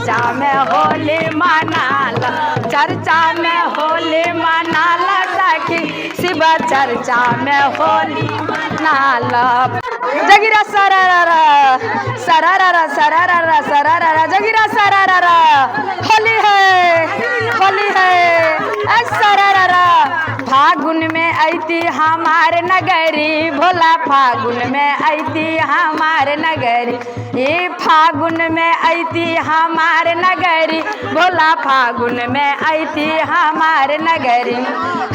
चर्चा में होली मनाल, चर्चा में होली मनाल सखी शिव चर्चा में होली मनाल। जगीरा सरारा सरारा सरारा सरारा जगीरा सरारा होली है होली है सरारा। फागुन में आईती हमारे नगरी भोला, फागुन में आईती हमारे नगरी, ये फागुन में आईती हमारे नगरी भोला, फागुन में आईती हमारे नगरी।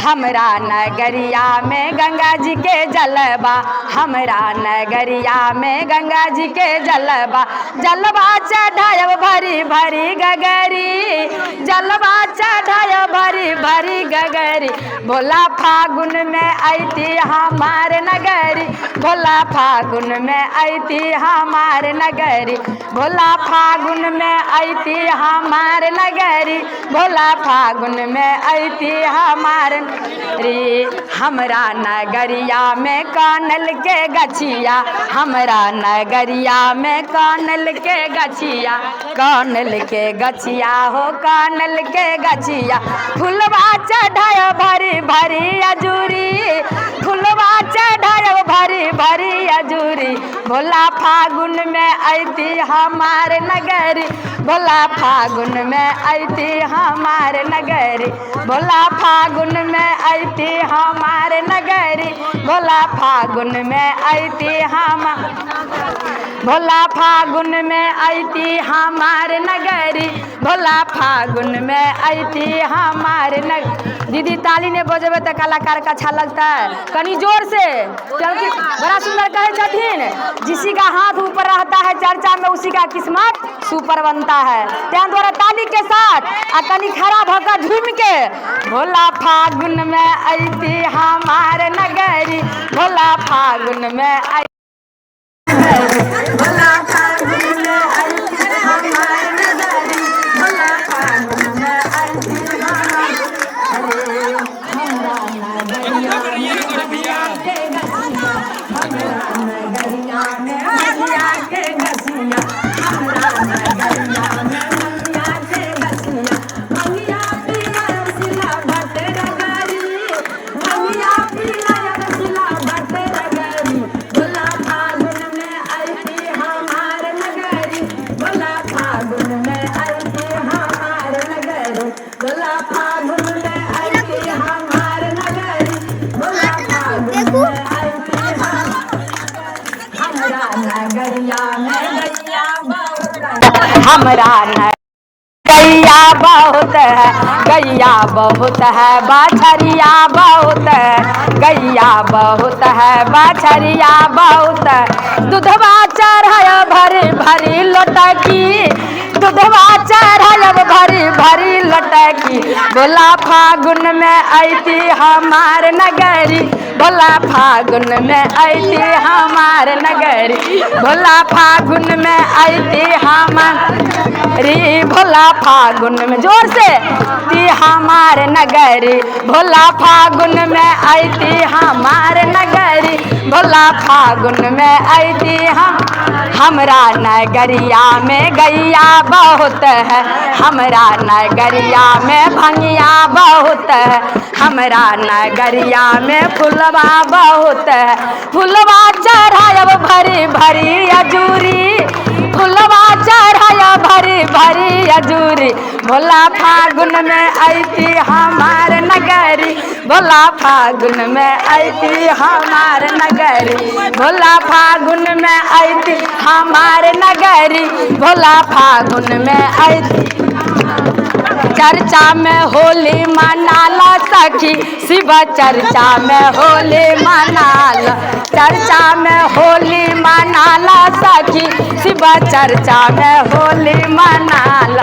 हमरा नगरिया में गंगा जी के जलवा, हमरा नगरिया में गंगा जी के जलवा, जलवा चढ़ायब भरी भरी गगरी, जलवा चढ़ायब भरी भरी गगरी। भोला फागुन में आईती हमारे नगरी भोला, फागुन में आईती हमारे नगरी भोला, फागुन में आईती हमारे नगरी भोला, फागुन में आईती हमारे नगरी। हमरा नगरिया में कानल के गछिया, हमरा नगरिया में कानल के गछिया, कानल के गछिया हो कानल के गछिया। फुलवा चढ़ायो भरी भरी अजूरी, फुलवा चढ़ायो भरी भरी अजूरी। भोला फागुन में आईती हमारे नगरी भोला, फागुन में आईती हमारे नगरी भोला, फागुन में आईती हमारे नगरी भोला, फागुन में आईती हम भोला, फागुन में आईती हमारे नगरी भोला, फागुन में आईती हमारे नगरी। दीदी ताली ने बजेबे तो कलाकार का अच्छा लगता है, कनी जोर से, क्योंकि बड़ा सुंदर कहे छथिन, जिसी का हाथ ऊपर रहता है चर्चा में उसी का किस्मत सुपर बनता है। त्या द्वारा ताली के साथ कनी खड़ा भकर झूम के भोला फागुन में आईती हमारे नगरी भोला, फागुन में आई भोला, फागुन में आईती हमारे नगरी भोला, फागुन में आईती हमरा गैया बहुत है, गैया बहुत है बाछरिया बहुत है, गैया बहुत है बाछरिया बहुत है। दूधवा चढ़ायो भरी भरी लोटकी, दूधवा चढ़ायो भरी भरी लोटकी। भोला फागुन में आईती हमारे नगरी भोला, फागुन में आईती हमारे नगरी भोला, फागुन में आईती हमारी भोला, फागुन में जोर से ती हमारे नगरी भोला, फागुन में आईती हमारे नगरी भोला, फागुन में आईती हमरा नगरिया में गैया बहुत है, हमरा नगरिया में भंगिया बहुत है, हमरा नगरिया में फुलवा बहुत है। फुलवा चढ़ायब भरी भरी अजूरी, फुलवा चढ़ाया भरी भरी अजूरी। भोला फागुन में आईती हमारे नगरी भोला, फागुन में आईती हमारे नगरी भोला, फागुन में आईती हमारे नगरी भोला, फागुन में आईती। चर्चा में होली मनाला सखी शिव चर्चा में होली मनाल, चर्चा में होली मनाला सखी शिव चर्चा में होली मनाल।